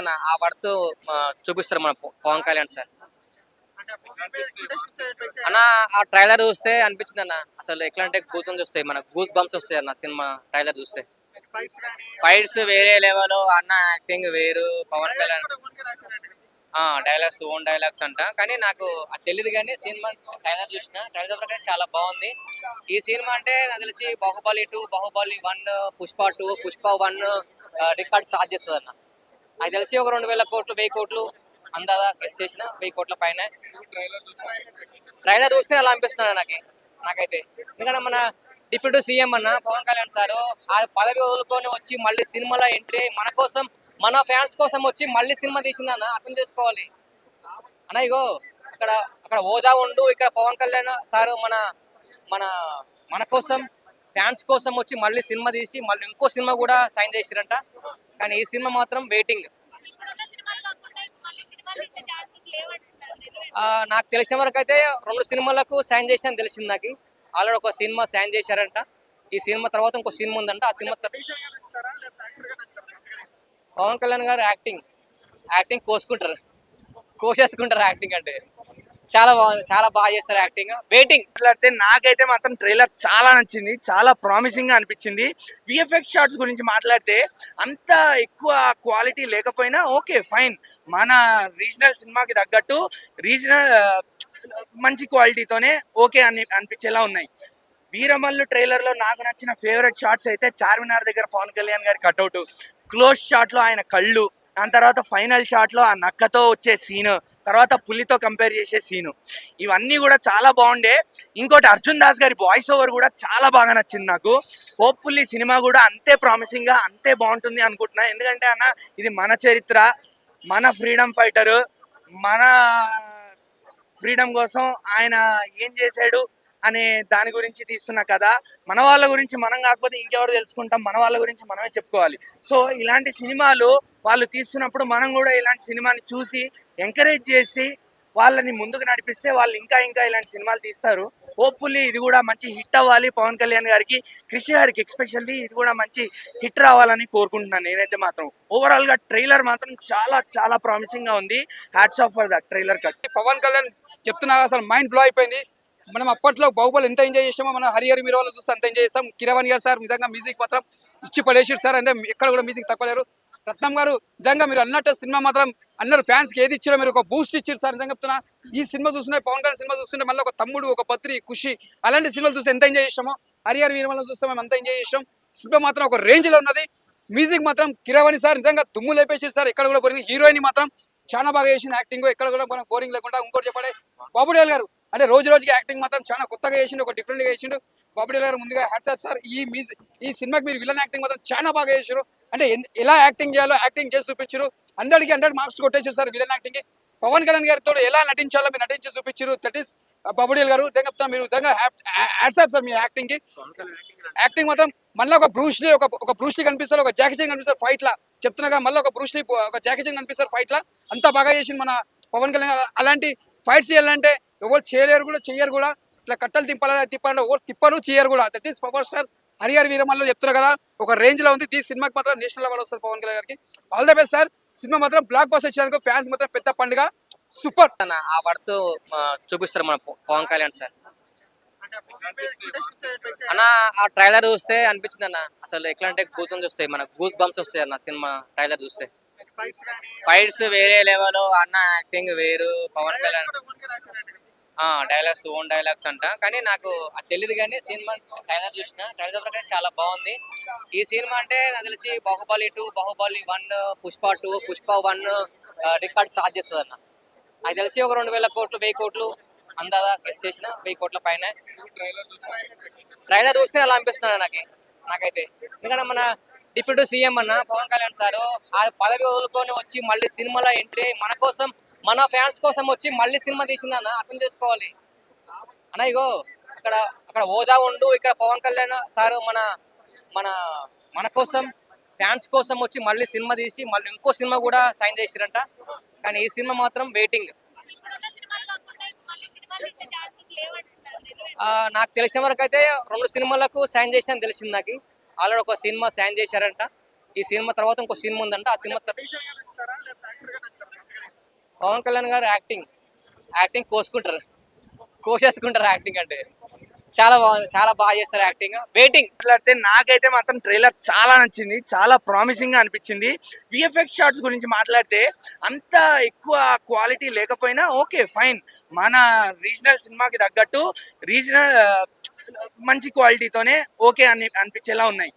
అన్న ఆ వర్త్ చూపిస్తారు మన పవన్ కళ్యాణ్ సార్. అన్న ఆ ట్రైలర్ చూస్తే అనిపించింది అన్న, అసలు ఎట్లా అంటే గూతం వస్తాయి, మన గూస్ బంప్స్ వస్తాయి అన్న సినిమా ట్రైలర్ చూస్తే. ఫైట్స్ వేరే లెవెల్ అన్న, యాక్టింగ్ వేరు Pawan Kalyan. Dialogues own dialogues అంట, కానీ నాకు అది తెలియదు. కానీ సినిమా ట్రైలర్ చూసిన, ట్రైలర్ ప్రకారం చాలా బాగుంది. ఈ సినిమా అంటే నాకు తెలిసి బాహుబలి 2, బాహుబలి 1, పుష్ప 2, పుష్ప 1 రికార్డ్ క్రాస్ చేస్తుంది అన్న. నాకు తెలిసి ఒక 2,000 కోట్లు 1,000 కోట్లు అందాదా గెస్ట్ చేసిన 1,000 కోట్ల పైన. ట్రైలర్ చూస్తే అలా అనిపిస్తున్నాడు నాకైతే. ఎందుకంటే మన డిప్యూటీ సీఎం అన్న పవన్ కళ్యాణ్ సారు ఆ పదవి వదులుకొని వచ్చి మళ్ళీ సినిమాలో ఎంట్రీ మన కోసం, మన ఫ్యాన్స్ కోసం వచ్చి మళ్ళీ సినిమా తీసిందన్న, అర్థం చేసుకోవాలి అన్న. ఇగో అక్కడ అక్కడ హోదా ఉండు, ఇక్కడ పవన్ కళ్యాణ్ సారు మన మన మన కోసం, ఫ్యాన్స్ కోసం వచ్చి మళ్ళీ సినిమా తీసి మళ్ళీ ఇంకో సినిమా కూడా సైన్ చేసిరంట. కానీ ఈ సినిమా మాత్రం వెయిటింగ్. నాకు తెలిసిన వరకు అయితే 2 సినిమాలకు సైన్ చేసిన తెలిసింది నాకు. ఆల్రెడీ ఒక సినిమా సైన్ చేశారంట. ఈ సినిమా తర్వాత ఇంకో సినిమా ఉందంట. ఆ సినిమా పవన్ కళ్యాణ్ గారు యాక్టింగ్ కోసేసుకుంటారు యాక్టింగ్ అంటే. చాలా బాగుంది, చాలా బాగా చేస్తారు యాక్టింగ్. వెయిటింగ్. మాట్లాడితే నాకైతే మాత్రం ట్రైలర్ చాలా నచ్చింది, చాలా ప్రామిసింగ్ గా అనిపించింది. విఎఫ్ఎక్స్ షాట్స్ గురించి మాట్లాడితే అంత ఎక్కువ క్వాలిటీ లేకపోయినా ఓకే ఫైన్, మన రీజనల్ సినిమాకి తగ్గట్టు రీజనల్ మంచి క్వాలిటీతోనే ఓకే అని అనిపించేలా ఉన్నాయి. వీరమల్లు ట్రైలర్ లో నాకు నచ్చిన ఫేవరెట్ షాట్స్ అయితే చార్మినార్ దగ్గర పవన్ కళ్యాణ్ గారి కట్అవుట్, క్లోజ్ షాట్ లో ఆయన కళ్ళు, దాని తర్వాత ఫైనల్ షాట్ లో ఆ నక్కతో వచ్చే సీన్, తర్వాత పులితో కంపేర్ చేసే సీను, ఇవన్నీ కూడా చాలా బాగుండే. ఇంకోటి అర్జున్ దాస్ గారి వాయిస్ ఓవర్ కూడా చాలా బాగా నచ్చింది నాకు. హోప్ఫుల్లీ సినిమా కూడా అంతే ప్రామిసింగ్ గా అంతే బాగుంటుంది అనుకుంటున్నా. ఎందుకంటే అన్న, ఇది మన చరిత్ర, మన ఫ్రీడమ్ ఫైటరు, మన ఫ్రీడమ్ కోసం ఆయన ఏం చేశాడు అనే దాని గురించి తీస్తున్న కథ. మన వాళ్ళ గురించి మనం కాకపోతే ఇంకెవరు తెలుసుకుంటాం, మన వాళ్ళ గురించి మనమే చెప్పుకోవాలి. సో ఇలాంటి సినిమాలు వాళ్ళు తీస్తున్నప్పుడు మనం కూడా ఇలాంటి సినిమాని చూసి ఎంకరేజ్ చేసి వాళ్ళని ముందుకు నడిపిస్తే వాళ్ళు ఇంకా ఇంకా ఇలాంటి సినిమాలు తీస్తారు. హోప్ఫుల్లీ ఇది కూడా మంచి హిట్ అవ్వాలి. పవన్ కళ్యాణ్ గారికి, కృషి గారికి ఎక్స్పెషల్లీ ఇది కూడా మంచి హిట్ రావాలని కోరుకుంటున్నాను నేనైతే మాత్రం. ఓవరాల్ గా ట్రైలర్ మాత్రం చాలా చాలా ప్రామిసింగ్ గా ఉంది. Hats off for that trailer cut. Pawan Kalyan చెప్తున్నా అసలు మైండ్ బ్లో అయిపోయింది. మనం అప్పట్లో బాహుబలి ఎంత ఎంజాయ్ చేసామో, మనం హరిహర మీరు వాళ్ళు చూస్తే అంత ఎంజాయ్ చేస్తాం. కిరవాణి గారు సార్ నిజంగా మ్యూజిక్ మాత్రం ఇచ్చి పడేసారు సార్. అంటే ఎక్కడ కూడా మ్యూజిక్ తక్కువ లేరు. రత్నం గారు నిజంగా మీరు అన్నట్టు సినిమా మాత్రం అందరు ఫ్యాన్స్ కి ఏది ఇచ్చారో మీరు ఒక బూస్ట్ ఇచ్చారు సార్. నిజంగా చెప్తున్నా, ఈ సినిమా చూస్తుంటే, పవన్ కళ్యాణ్ సినిమా చూస్తుంటే మళ్ళీ ఒక తమ్ముడు, ఒక పత్రి, ఖుషి అలాంటి సినిమాలు చూస్తే ఎంత ఎంజాయ్ చేసామో, హరిహర వీరమల్ని చూస్తే మేము అంత ఎంజాయ్ చేసాం. సినిమా మాత్రం ఒక రేంజ్ లో ఉన్నది. మ్యూజిక్ మాత్రం కిరవాణి సార్ నిజంగా తుమ్ము లేపేసారు సార్. ఎక్కడ కూడా పోయింది. హీరోయిన్ మాత్రం చాలా బాగా చేసింది యాక్టింగ్, ఎక్కడ కూడా మనం బోరింగ్ లేకుండా. ఇంకోటి చెప్పండి, బాబుడేల్ గారు అంటే రోజు రోజుకి యాక్టింగ్ మాత్రం చాలా కొత్తగా చేసిండు, ఒక డిఫరెంట్ గా చేసిండు. బాబుడేల్ గారు ముందుగా హ్యాట్స్ ఆఫ్ సార్. ఈ సినిమాకి మీరు విలన్ యాక్టింగ్ మాత్రం చాలా బాగా చేశారు. అంటే ఎలా యాక్టింగ్ చేయాలో యాక్టింగ్ చేసి చూపించారు. 100కి 100 మార్క్స్ కొట్టేసారు సార్ విలన్ యాక్టింగ్ కి. పవన్ కళ్యాణ్ గారితో ఎలా నటించాలో మీరు నటించి చూపించారు. దట్ ఈస్ బాబుడేల్ గారు. చెప్తా మీరు నిజంగా హ్యాట్స్ ఆఫ్ సార్ మీ యాక్టింగ్ కి. యాక్టింగ్ మాత్రం మళ్ళీ ఒక బ్రూస్లీ, ఒక బ్రూస్లీ కనిపిస్తారు, ఒక జాకీ చాన్ కనిపిస్తారు ఫైట్ లా. చెప్తున్నాగా మళ్ళీ ఒక బ్రూస్లీ, ఒక జాకీ చాన్ కనిపిస్తారు ఫైట్ లా. అంతా బాగా చేసింది మన పవన్ కళ్యాణ్. అలాంటి ఫైట్స్ చేయాలంటే ఎవరు చేయలేరు కూడా, చెయ్యరు కూడా. ఇట్లా కట్టలు తిప్పాలంటే ఎవరు తిప్పరు, చేయరు కూడా. That is power star Harihara Veeramallu. చెప్తున్నారు కదా, ఒక రేంజ్ లో ఉంది. ఈ సినిమాకి మాత్రం నేషనల్ అవార్డు వస్తుంది పవన్ కళ్యాణ్ గారికి. All the best sir. Cinema మాత్రం బ్లాక్ బస్టర్ ఇచ్చినందుకు ఫ్యాన్స్ మాత్రం పెద్ద పండుగ. సూపర్ అన్న ఆ వర్త్ చూపిస్తారు మన పవన్ కళ్యాణ్ సార్. అన్న ఆ ట్రైలర్ చూస్తే అనిపించింది అన్న, అసలు ఎట్లా అంటే గూతం వస్తాయి, మన గూస్ బంప్స్ వస్తాయి అన్న సినిమా ట్రైలర్ చూస్తే. ఫైట్స్ వేరే లెవెల్ అన్న, యాక్టింగ్ వేరు Pawan Kalyan. Dialogues own dialogues అంట, కానీ నాకు అది తెలియదు. కానీ సినిమా ట్రైలర్ చూసిన, ట్రైలర్ ప్రకారం చాలా బాగుంది. ఈ సినిమా అంటే నాకు తెలిసి బాహుబలి 2, బాహుబలి 1, పుష్ప 2, పుష్ప 1 రికార్డ్ క్రాస్ చేస్తుంది అన్న. నాకు తెలిసి ఒక 2,000 కోట్లు 1,000 కోట్లు అందాదా గెస్ట్ చేసిన 1,000 కోట్ల పైన. ట్రైలర్ చూస్తే అలా అనిపిస్తున్నాడు నాకైతే. ఎందుకంటే మన డిప్యూటీ సీఎం అన్న పవన్ కళ్యాణ్ సారు ఆ పదవి వదులుకొని వచ్చి మళ్ళీ సినిమాలో ఎంట్రీ మన కోసం, మన ఫ్యాన్స్ కోసం వచ్చి మళ్ళీ సినిమా తీసిందన్న, అర్థం చేసుకోవాలి అన్న. ఇగో అక్కడ అక్కడ హోదా ఉండు, ఇక్కడ పవన్ కళ్యాణ్ సారు మన మన మన కోసం, ఫ్యాన్స్ కోసం వచ్చి మళ్ళీ సినిమా తీసి మళ్ళీ ఇంకో సినిమా కూడా సైన్ చేసిరంట. కానీ ఈ సినిమా మాత్రం వెయిటింగ్. నాకు తెలిసిన వరకు అయితే 2 సినిమాలకు సైన్ చేసిన తెలిసింది నాకు. ఆల్రెడీ ఒక సినిమా సైన్ చేశారంట. ఈ సినిమా తర్వాత ఇంకో సినిమా ఉందంట. ఆ సినిమా పవన్ కళ్యాణ్ గారు యాక్టింగ్ కోసేసుకుంటారు యాక్టింగ్ అంటే. చాలా బాగుంది, చాలా బాగా చేస్తారు యాక్టింగ్. వెయిటింగ్. మాట్లాడితే నాకైతే మాత్రం ట్రైలర్ చాలా నచ్చింది, చాలా ప్రామిసింగ్ గా అనిపించింది. విఎఫ్ఎక్స్ షాట్స్ గురించి మాట్లాడితే అంత ఎక్కువ క్వాలిటీ లేకపోయినా ఓకే ఫైన్, మన రీజనల్ సినిమాకి తగ్గట్టు రీజనల్ మంచి క్వాలిటీతోనే ఓకే అని అనిపించేలా ఉన్నాయి.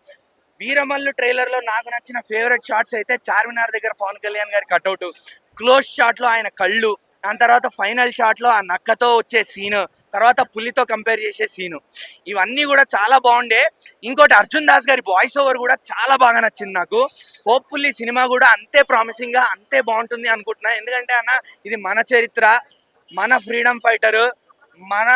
వీరమల్లు ట్రైలర్ లో నాకు నచ్చిన ఫేవరెట్ షాట్స్ అయితే చార్మినార్ దగ్గర పవన్ కళ్యాణ్ గారి కట్అవుట్, క్లోజ్ షాట్ లో ఆయన కళ్ళు, దాని తర్వాత ఫైనల్ షాట్ లో ఆ నక్కతో వచ్చే సీన్, తర్వాత పులితో కంపేర్ చేసే సీను, ఇవన్నీ కూడా చాలా బాగుండే. ఇంకోటి అర్జున్ దాస్ గారి వాయిస్ ఓవర్ కూడా చాలా బాగా నచ్చింది నాకు. హోప్ఫుల్లీ సినిమా కూడా అంతే ప్రామిసింగ్ గా అంతే బాగుంటుంది అనుకుంటున్నా. ఎందుకంటే అన్న ఇది మన చరిత్ర, మన ఫ్రీడమ్ ఫైటర్, మన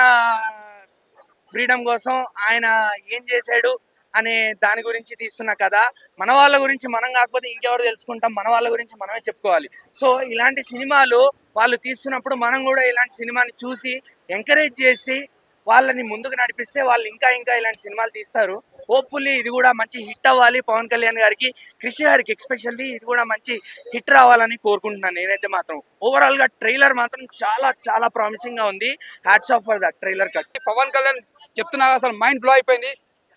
ఫ్రీడమ్ కోసం ఆయన ఏం చేశాడు అనే దాని గురించి తీస్తున్న కథ. మన వాళ్ళ గురించి మనం కాకపోతే ఇంకెవరు తెలుసుకుంటాం, మన వాళ్ళ గురించి మనమే చెప్పుకోవాలి. సో ఇలాంటి సినిమాలు వాళ్ళు తీస్తున్నప్పుడు మనం కూడా ఇలాంటి సినిమాని చూసి ఎంకరేజ్ చేసి వాళ్ళని ముందుకు నడిపిస్తే వాళ్ళు ఇంకా ఇంకా ఇలాంటి సినిమాలు తీస్తారు. హోప్ఫుల్లీ ఇది కూడా మంచి హిట్ అవ్వాలి. పవన్ కళ్యాణ్ గారికి, కృషి గారికి ఎక్స్పెషల్లీ ఇది కూడా మంచి హిట్ రావాలని కోరుకుంటున్నాను నేనైతే మాత్రం. ఓవరాల్ గా ట్రైలర్ మాత్రం చాలా చాలా ప్రామిసింగ్ గా ఉంది. Hats off for that trailer cut. Pawan Kalyan చెప్తున్నా అసలు మైండ్ బ్లో అయిపోయింది.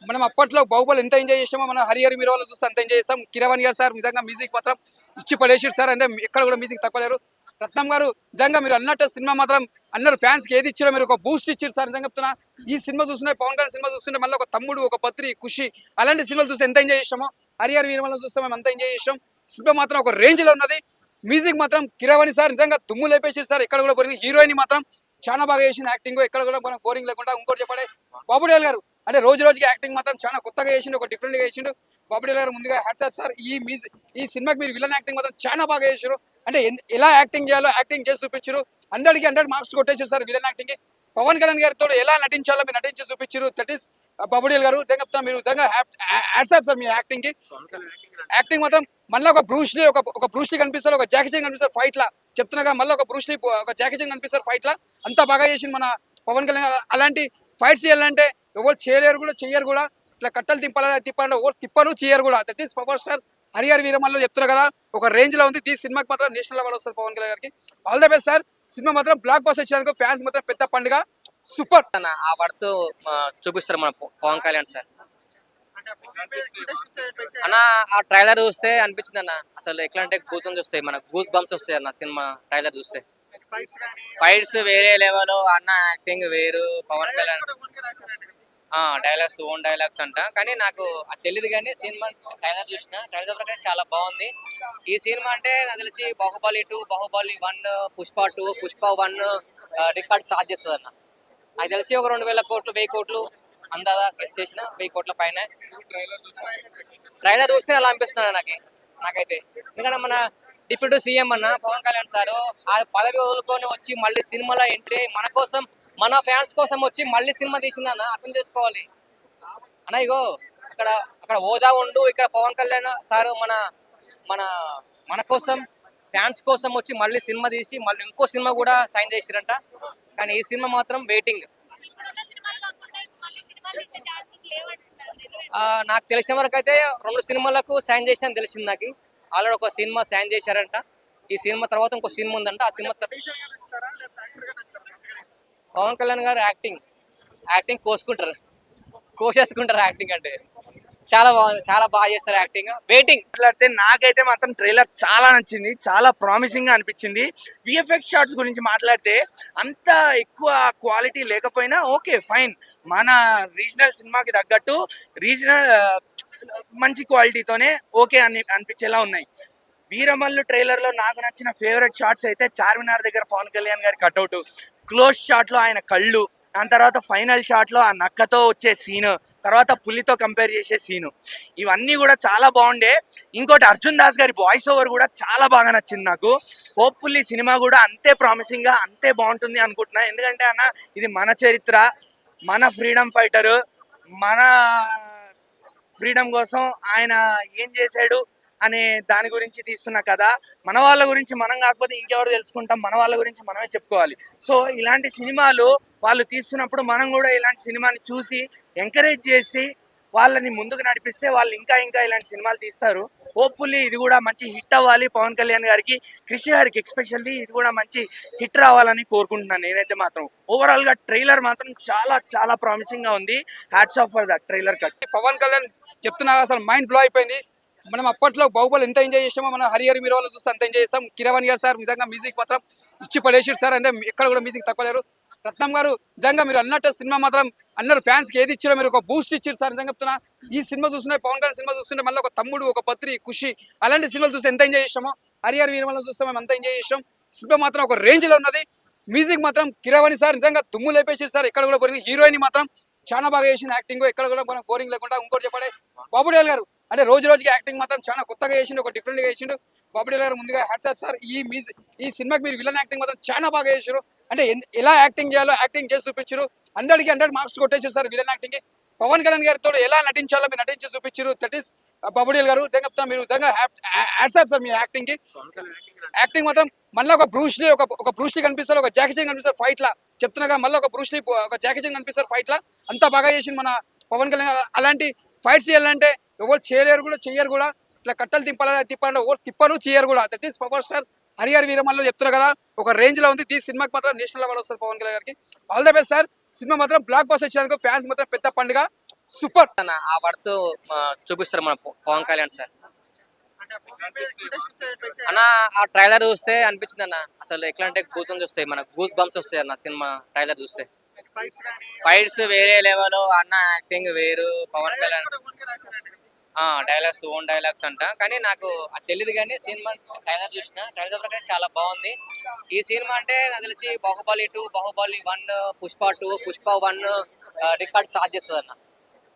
మనం అప్పట్లో బాహుబలి ఎంత ఎంజాయ్ చేసామో మనం హరిహర మీరు వాళ్ళు చూస్తే అంత ఎంజాయ్ చేస్తాం. కిరవాణి గారు సార్ నిజంగా మ్యూజిక్ మాత్రం ఇచ్చి పడేసారు సార్. అంటే ఎక్కడ కూడా మ్యూజిక్ తక్కువలేరు. రత్నం గారు నిజంగా మీరు అన్నట్టు సినిమా మాత్రం అందరు ఫ్యాన్స్ కి ఏది ఇచ్చారో మీరు ఒక బూస్ట్ ఇచ్చారు సార్. నిజంగా చెప్తున్నా, ఈ సినిమా చూస్తుంటే పవన్ కళ్యాణ్ సినిమా చూస్తుంటే మళ్ళీ ఒక తమ్ముడు, ఒక పత్రి, ఖుషి అలాంటి సినిమాలు చూస్తే ఎంత ఎంజాయ్ చేసామో, హరిహర వీరమల్ని చూస్తే మేము అంత ఎంజాయ్ చేసాం. సినిమా మాత్రం ఒక రేంజ్ లో ఉన్నది. మ్యూజిక్ మాత్రం కిరవాణి సార్ నిజంగా దుమ్ము లేపేసారు సార్. ఎక్కడ కూడా పోయింది. హీరోయిన్ మాత్రం చాలా బాగా చేసింది యాక్టింగ్. ఎక్కడ కూడా మనం బోరింగ్ లేకుండా. ఇంకోటి చెప్పండి, బాబుడేల్ గారు అంటే రోజు రోజుకి యాక్టింగ్ మాత్రం చాలా కొత్తగా చేసిండు, ఒక డిఫరెంట్ గా చేసిండు. బాబుడేల్ గారు ముందుగా హ్యాట్స్ ఆఫ్ సార్. ఈ సినిమాకి మీరు విలన్ యాక్టింగ్ మాత్రం చాలా బాగా చేశారు. అంటే ఎలా యాక్టింగ్ చేయాలో యాక్టింగ్ చేసి చూపించారు. అందరికి 100 మార్క్స్ కొట్టేసారు సార్ విలన్ యాక్టింగ్ కి. పవన్ కళ్యాణ్ గారితో ఎలా నటించాలో మీరు నటించి చూపించారు. దట్ ఈస్ బాబుడేల్ గారు. నిజంగా మీరు నిజంగా హ్యాట్స్ ఆఫ్ సార్ మీ యాక్టింగ్ కి. యాక్టింగ్ మాత్రం మళ్ళీ ఒక బ్రూస్లీ కనిపిస్తారు, ఒక జాకీ చాన్ కనిపిస్తారు ఫైట్ లా. చెప్తున్నాగా మళ్ళీ ఒక బ్రూస్లీ, ఒక జాకీ చాన్ కనిపిస్తారు ఫైట్ లా. అంతా బాగా చేసింది మన పవన్ కళ్యాణ్. అలాంటి ఫైట్స్ చేయాలంటే ఎవరు చేయలేరు కూడా, చెయ్యరు కూడా. ఇట్లా కట్టలు తిప్పాలంటే ఎవరు తిప్పరు, చేయరు కూడా. That is power star Harihara Veeramallu. చెప్తున్నారు కదా ఒక రేంజ్ లో ఉంది. ఈ సినిమాకి మాత్రం నేషనల్ అవార్డు వస్తుంది పవన్ కళ్యాణ్ గారికి. All the best sir. Cinema మాత్రం బ్లాక్ బస్టర్ ఇచ్చినందుకు ఫ్యాన్స్ మాత్రం పెద్ద పండుగ. సూపర్ అన్న ఆ వర్త్ చూపిస్తారు మన పవన్ కళ్యాణ్ సార్. అన్న ఆ ట్రైలర్ చూస్తే అనిపించింది అన్న, అసలు ఎట్లా అంటే గూతం చూస్తాయి, మన గూస్ బంప్స్ వస్తాయి అన్న సినిమా ట్రైలర్ చూస్తే. ఫైట్స్ వేరే లెవెల్, అన్న యాక్టింగ్ వేరు. Pawan Kalyan dialogues own dialogues అంట. కానీ నాకు అది తెలియదు, కానీ సినిమా ట్రైలర్ చూసిన ట్రైలర్ ప్రకారం చాలా బాగుంది. ఈ సినిమా అంటే నాకు తెలిసి బాహుబలి 2, బాహుబలి 1, పుష్ప 2, పుష్ప 1 రికార్డ్ క్రాస్ చేస్తుంది అన్న. నాకు తెలిసి ఒక 2000 కోట్లు 1000 కోట్లు అందాదా గెస్ట్ చేసిన 1000 కోట్ల పైన. ట్రైలర్ చూస్తే అలా అనిపిస్తుంది నాకైతే. ఎందుకంటే మన డిప్యూటీ సీఎం అన్న పవన్ కళ్యాణ్ సారు ఆ పదవి వదులుకొని వచ్చి మళ్ళీ సినిమాలో ఎంట్రీ మన కోసం, మన ఫ్యాన్స్ కోసం వచ్చి మళ్ళీ సినిమా తీసిందన్న. అర్థం చేసుకోవాలి అన్న. ఇగో అక్కడ ఓజా ఉండు, ఇక్కడ పవన్ కళ్యాణ్ సారు మన మన మన కోసం, ఫ్యాన్స్ కోసం వచ్చి మళ్ళీ సినిమా తీసి మళ్ళీ ఇంకో సినిమా కూడా సైన్ చేసిరంట. కానీ ఈ సినిమా మాత్రం వెయిటింగ్. నాకు తెలిసిన వరకు అయితే 2 సినిమాలకు సైన్ చేసిన తెలిసింది నాకు. ఆల్రెడీ ఒక సినిమా సైన్ చేశారంట. ఈ సినిమా తర్వాత ఇంకో సినిమా ఉందంట. ఆ సినిమా పవన్ కళ్యాణ్ గారు యాక్టింగ్ కోసేసుకుంటారు యాక్టింగ్ అంటే. చాలా బాగుంది, చాలా బాగా చేస్తారు యాక్టింగ్. వెయిటింగ్. మాట్లాడితే నాకైతే మాత్రం ట్రైలర్ చాలా నచ్చింది, చాలా ప్రామిసింగ్ గా అనిపించింది. విఎఫ్ఎక్స్ షాట్స్ గురించి మాట్లాడితే అంత ఎక్కువ క్వాలిటీ లేకపోయినా ఓకే ఫైన్, మన రీజనల్ సినిమాకి తగ్గట్టు రీజనల్ మంచి క్వాలిటీతోనే ఓకే అని అనిపించేలా ఉన్నాయి. వీరమల్లు ట్రైలర్ లో నాకు నచ్చిన ఫేవరెట్ షాట్స్ అయితే చార్మినార్ దగ్గర పవన్ కళ్యాణ్ గారి కట్అవుట్, క్లోజ్ షాట్ లో ఆయన కళ్ళు, దాని తర్వాత ఫైనల్ షాట్ లో ఆ నక్కతో వచ్చే సీన్, తర్వాత పులితో కంపేర్ చేసే సీను, ఇవన్నీ కూడా చాలా బాగుండే. ఇంకోటి అర్జున్ దాస్ గారి వాయిస్ ఓవర్ కూడా చాలా బాగా నచ్చింది నాకు. హోప్ఫుల్లీ సినిమా కూడా అంతే ప్రామిసింగ్ గా అంతే బాగుంటుంది అనుకుంటున్నా. ఎందుకంటే అన్న ఇది మన చరిత్ర, మన ఫ్రీడమ్ ఫైటర్, మన ఫ్రీడమ్ కోసం ఆయన ఏం చేశాడు అనే దాని గురించి తీస్తున్న కథ. మన వాళ్ళ గురించి మనం కాకపోతే ఇంకెవరు తెలుసుకుంటాం, మన వాళ్ళ గురించి మనమే చెప్పుకోవాలి. సో ఇలాంటి సినిమాలు వాళ్ళు తీస్తున్నప్పుడు మనం కూడా ఇలాంటి సినిమాని చూసి ఎంకరేజ్ చేసి వాళ్ళని ముందుకు నడిపిస్తే వాళ్ళు ఇంకా ఇంకా ఇలాంటి సినిమాలు తీస్తారు. హోప్ఫుల్లీ ఇది కూడా మంచి హిట్ అవ్వాలి. పవన్ కళ్యాణ్ గారికి, కృషి గారికి ఎక్స్పెషల్లీ ఇది కూడా మంచి హిట్ రావాలని కోరుకుంటున్నాను నేనైతే మాత్రం. ఓవరాల్ గా ట్రైలర్ మాత్రం చాలా చాలా ప్రామిసింగ్ గా ఉంది. Hats off for that trailer cut. Pawan Kalyan చెప్తున్నా అసలు మైండ్ బ్లో అయిపోయింది. మనం అప్పట్లో బాహుబలి ఎంత ఎంజాయ్ చేసామో మన హరిహర మీరు వాళ్ళు చూస్తే అంత ఎంజాయ్ చేస్తాం. కిరవాణి గారు సార్ నిజంగా మ్యూజిక్ మాత్రం ఇచ్చి పడేసారు సార్. అంటే ఎక్కడ కూడా మ్యూజిక్ తక్కువ లేరు. రత్నం గారు నిజంగా మీరు అన్నట్టు సినిమా మాత్రం అందరు ఫ్యాన్స్ కి ఏది ఇచ్చారో మీరు ఒక బూస్ట్ ఇచ్చారు సార్. నిజంగా చెప్తున్నా ఈ సినిమా చూస్తుంటే పవన్ కళ్యాణ్ సినిమా చూస్తుంటే మళ్ళీ ఒక తమ్ముడు, ఒక బద్రి, ఖుషి అలాంటి సినిమాలు చూస్తే ఎంత ఎంజాయ్ చేసామో హరిహర వీరమల్ని చూస్తే మేము అంత ఎంజాయ్ చేసాం. సినిమా మాత్రం ఒక రేంజ్ లో ఉన్నది. మ్యూజిక్ మాత్రం కిరవాణి సార్ నిజంగా దుమ్ము లేపేసారు సార్. ఎక్కడ కూడా పోయింది. హీరోయిన్ మాత్రం చాలా బాగా చేసింది యాక్టింగ్. ఎక్కడ కూడా మనం బోరింగ్ లేకుండా. ఇంకోటి చెప్పండి బాబుడేల్ గారు అంటే రోజు రోజుకి యాక్టింగ్ మాత్రం చాలా కొత్తగా చేసిండు, ఒక డిఫరెంట్ గా చేసిండు. బాబుడేల్ గారు ముందుగా హ్యాట్స్ ఆఫ్ సార్. ఈ సినిమాకి మీరు విలన్ యాక్టింగ్ మాత్రం చాలా బాగా చేశారు. అంటే ఎలా యాక్టింగ్ చేయాలో యాక్టింగ్ చేసి చూపించారు. 100కి 100 మార్క్స్ కొట్టేశారు సార్ విలన్ యాక్టింగ్ కి. పవన్ కళ్యాణ్ గారితో ఎలా నటించాలో మీరు నటించి చూపించారు. దట్ ఈస్ బాబుడేల్ గారు. చెప్తా మీరు నిజంగా హ్యాట్స్ ఆఫ్ సార్ మీ యాక్టింగ్ కి. యాక్టింగ్ మాత్రం మళ్ళీ ఒక బ్రూస్లీ ఒక బ్రూస్లీ కనిపిస్తారు, ఒక జాకీ చాన్ కనిపిస్తారు ఫైట్ లా. చెప్తున్నాగా మళ్ళీ ఒక బ్రూస్లీ, ఒక జాకీ చాన్ కనిపిస్తారు ఫైట్ లా. అంతా బాగా చేసింది మన పవన్ కళ్యాణ్. అలాంటి ఫైట్స్ చేయాలంటే ఎవరు చేయలేరు కూడా, చెయ్యరు కూడా. ఇట్లా కట్టలు తిప్పాలంటే ఎవరు తిప్పరు, చేయరు కూడా. That is power star Harihara వీరమల్లో చెప్తున్నారు కదా, ఒక రేంజ్ లో ఉంది. ఈ సినిమాకి మాత్రం నేషనల్ అవార్డు వస్తుంది పవన్ కళ్యాణ్ గారికి. All the best sir. Cinema మాత్రం బ్లాక్ బస్టర్ ఇచ్చేందుకు ఫ్యాన్స్ మాత్రం పెద్ద పండుగ. సూపర్ ఆ వర్త్ చూపిస్తారు మన పవన్ కళ్యాణ్ సార్. అన్న ఆ ట్రైలర్ చూస్తే అనిపించింది అన్న, అసలు ఎట్లా అంటే గూతం వస్తాయి, మన గూస్ బంప్స్ వస్తాయి అన్న సినిమా ట్రైలర్ చూస్తే. ఫైట్స్ వేరే లెవెల్, అన్న యాక్టింగ్ వేరు. Pawan Kalyan dialogues own dialogues అంట. కానీ నాకు అది తెలియదు, కానీ సినిమా ట్రైలర్ చూసిన ట్రైలర్ ప్రకారం చాలా బాగుంది. ఈ సినిమా అంటే నాకు తెలిసి బాహుబలి 2, బాహుబలి 1, పుష్ప 2, పుష్ప 1 రికార్డ్ క్రాస్ చేస్తుంది అన్న.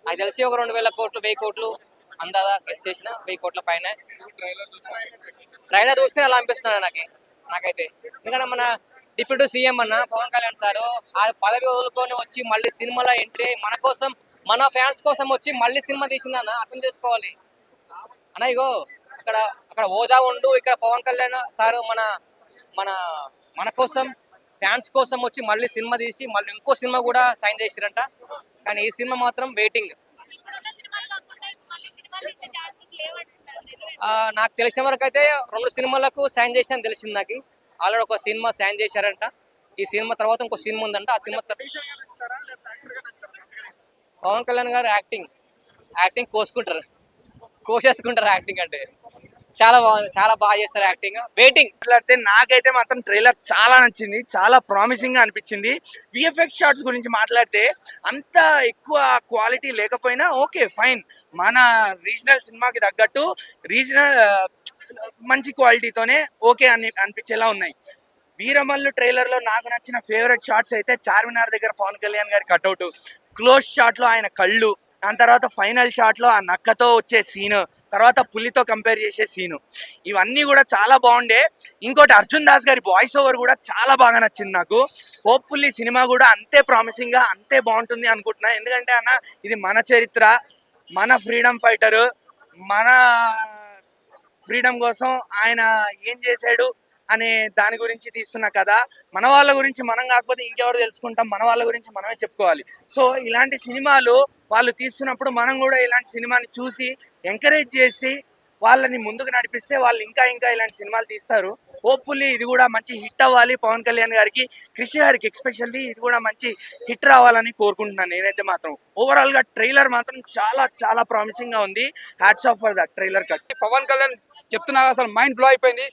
నాకు తెలిసి ఒక 2000 కోట్లు 1000 కోట్లు అందాదా గెస్ట్ చేసిన 1000 కోట్ల పైన. ట్రైలర్ చూస్తే అలా అనిపిస్తున్నాడు నాకైతే. ఎందుకంటే మన డిప్యూటీ సీఎం అన్న పవన్ కళ్యాణ్ సారు ఆ పదవి వదులుకొని వచ్చి మళ్ళీ సినిమాలో ఎంట్రీ మన కోసం, మన ఫ్యాన్స్ కోసం వచ్చి మళ్ళీ సినిమా తీసిందన్న. అర్థం చేసుకోవాలి అన్న. ఇగో అక్కడ హోదా ఉండు, ఇక్కడ పవన్ కళ్యాణ్ సారు మన మన మన కోసం, ఫ్యాన్స్ కోసం వచ్చి మళ్ళీ సినిమా తీసి మళ్ళీ ఇంకో సినిమా కూడా సైన్ చేసిరంట. కానీ ఈ సినిమా మాత్రం వెయిటింగ్. నాకు తెలిసిన వరకు అయితే 2 సినిమాలకు సైన్ చేసిన తెలిసింది నాకు. ఆల్రెడీ ఒక సినిమా సైన్ చేశారంట. ఈ సినిమా తర్వాత ఇంకో సినిమా ఉందంట. ఆ సినిమా పవన్ కళ్యాణ్ గారు యాక్టింగ్ కోసేసుకుంటారు యాక్టింగ్ అంటే. చాలా బాగుంది, చాలా బాగా చేస్తారు యాక్టింగ్. వెయిటింగ్. మాట్లాడితే నాకైతే మాత్రం ట్రైలర్ చాలా నచ్చింది, చాలా ప్రామిసింగ్ గా అనిపించింది. విఎఫ్ఎక్స్ షాట్స్ గురించి మాట్లాడితే అంత ఎక్కువ క్వాలిటీ లేకపోయినా ఓకే ఫైన్, మన రీజనల్ సినిమాకి తగ్గట్టు రీజనల్ మంచి క్వాలిటీతోనే ఓకే అని అనిపించేలా ఉన్నాయి. వీరమల్లు ట్రైలర్ లో నాకు నచ్చిన ఫేవరెట్ షాట్స్ అయితే చార్మినార్ దగ్గర పవన్ కళ్యాణ్ గారి కట్అవుట్, క్లోజ్ షాట్ లో ఆయన కళ్ళు, దాని తర్వాత ఫైనల్ షాట్ లో ఆ నక్కతో వచ్చే సీను, తర్వాత పులితో కంపేర్ చేసే సీను, ఇవన్నీ కూడా చాలా బాగుండే. ఇంకోటి అర్జున్ దాస్ గారి వాయిస్ ఓవర్ కూడా చాలా బాగా నచ్చింది నాకు. హోప్ఫుల్లీ సినిమా కూడా అంతే ప్రామిసింగ్ గా అంతే బాగుంటుంది అనుకుంటున్నా. ఎందుకంటే అన్న ఇది మన చరిత్ర, మన ఫ్రీడమ్ ఫైటరు, మన ఫ్రీడమ్ కోసం ఆయన ఏం చేశాడు అనే దాని గురించి తీస్తున్న కథ. మన వాళ్ళ గురించి మనం కాకపోతే ఇంకెవరు తెలుసుకుంటాం, మన వాళ్ళ గురించి మనమే చెప్పుకోవాలి. సో ఇలాంటి సినిమాలు వాళ్ళు తీస్తున్నప్పుడు మనం కూడా ఇలాంటి సినిమాని చూసి ఎంకరేజ్ చేసి వాళ్ళని ముందుకు నడిపిస్తే వాళ్ళు ఇంకా ఇంకా ఇలాంటి సినిమాలు తీస్తారు. హోప్ఫుల్లీ ఇది కూడా మంచి హిట్ అవ్వాలి. పవన్ కళ్యాణ్ గారికి, కృషి గారికి ఎక్స్పెషల్లీ ఇది కూడా మంచి హిట్ రావాలని కోరుకుంటున్నాను నేనైతే మాత్రం. ఓవరాల్ గా ట్రైలర్ మాత్రం చాలా చాలా ప్రామిసింగ్ గా ఉంది. Hats off for that trailer cut. Pawan Kalyan చెప్తున్నా అసలు మైండ్ బ్లో అయిపోయింది.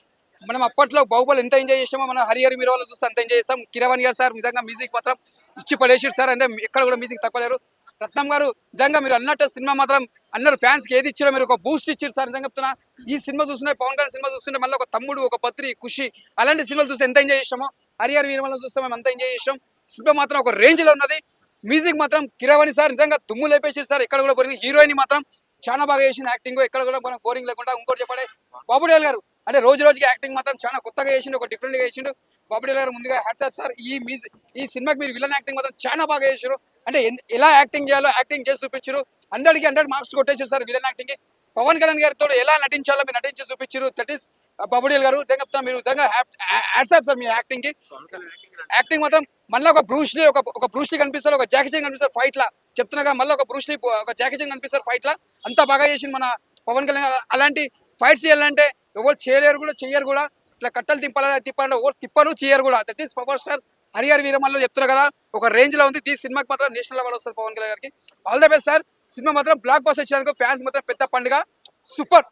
మనం అప్పట్లో బాహుబలి ఎంత ఎంజాయ్ చేసామో మన హరిహర మీరు వాళ్ళు చూస్తే అంత ఎంజాయ్ చేస్తాం. కిరవాణి గారు సార్ నిజంగా మ్యూజిక్ మాత్రం ఇచ్చి పడేసారు సార్. అంటే ఎక్కడ కూడా మ్యూజిక్ తక్కువ లేరు. రత్నం గారు నిజంగా మీరు అన్నట్టు సినిమా మాత్రం అందరు ఫ్యాన్స్ కి ఏది ఇచ్చారో మీరు ఒక బూస్ట్ ఇచ్చారు సార్. నిజంగా చెప్తున్నా ఈ సినిమా చూస్తుంటే పవన్ కళ్యాణ్ సినిమా చూస్తుంటే మళ్ళీ ఒక తమ్ముడు, ఒక బద్రి, ఖుషి అలాంటి సినిమాలు చూస్తే ఎంత ఎంజాయ్ చేసామో హరిహర వీరమల్ని చూస్తే మేము అంత ఎంజాయ్ చేసాం. సినిమా మాత్రం ఒక రేంజ్ లో ఉన్నది. మ్యూజిక్ మాత్రం కిరవాణి సార్ నిజంగా దుమ్ము లేపేసారు సార్. ఎక్కడ కూడా పోయింది. హీరోయిన్ మాత్రం చాలా బాగా చేసింది యాక్టింగ్. ఎక్కడ కూడా మనం బోరింగ్ లేకుండా. ఇంకోటి చెప్పండి బాబుడేల్ గారు అంటే రోజు రోజుకి యాక్టింగ్ మాత్రం చాలా కొత్తగా చేసిండు, ఒక డిఫరెంట్ గా చేసిండు. బాబుడేల్ గారు ముందుగా హ్యాట్స్ ఆఫ్ సార్. ఈ సినిమాకి మీరు విలన్ యాక్టింగ్ మాత్రం చాలా బాగా చేశారు. అంటే ఎలా యాక్టింగ్ చేయాలో యాక్టింగ్ చేసి చూపించారు. 100కి 100 మార్క్స్ కొట్టేశారు సార్ విలన్ యాక్టింగ్ కి. పవన్ కళ్యాణ్ గారితో ఎలా నటించాలో మీరు నటించి చూపించారు. దట్ ఈస్ బాబుడేల్ గారు. చెప్తా మీరు నిజంగా హ్యాట్స్ ఆఫ్ సార్ మీ యాక్టింగ్ కి. యాక్టింగ్ మాత్రం మళ్ళీ ఒక బ్రూస్లీ కనిపిస్తారు, ఒక జాకీ చాన్ కనిపిస్తారు ఫైట్ లా. చెప్తున్నాగా మళ్ళీ ఒక బ్రూస్లీ ఒక జాకీ చాన్ కనిపిస్తారు ఫైట్ లా అంతా బాగా చేసింది మన పవన్ కళ్యాణ్ అలాంటి ఫైట్స్ చేయాలంటే ఎవరు చేయలేరు కూడా చెయ్యరు కూడా ఇట్లా కట్టలు తిప్పాలంటే ఎవరు తిప్పరు చేయరు కూడా that is power star Harihara Veeramallu చెప్తున్నారు కదా ఒక రేంజ్ లో ఉంది ఈ సినిమాకి మాత్రం నేషనల్ అవార్డు వస్తుంది పవన్ కళ్యాణ్ గారికి all the best sir cinema మాత్రం బ్లాక్ బస్టర్ ఇచ్చినందుకు ఫ్యాన్స్ మాత్రం పెద్ద పండుగ సూపర్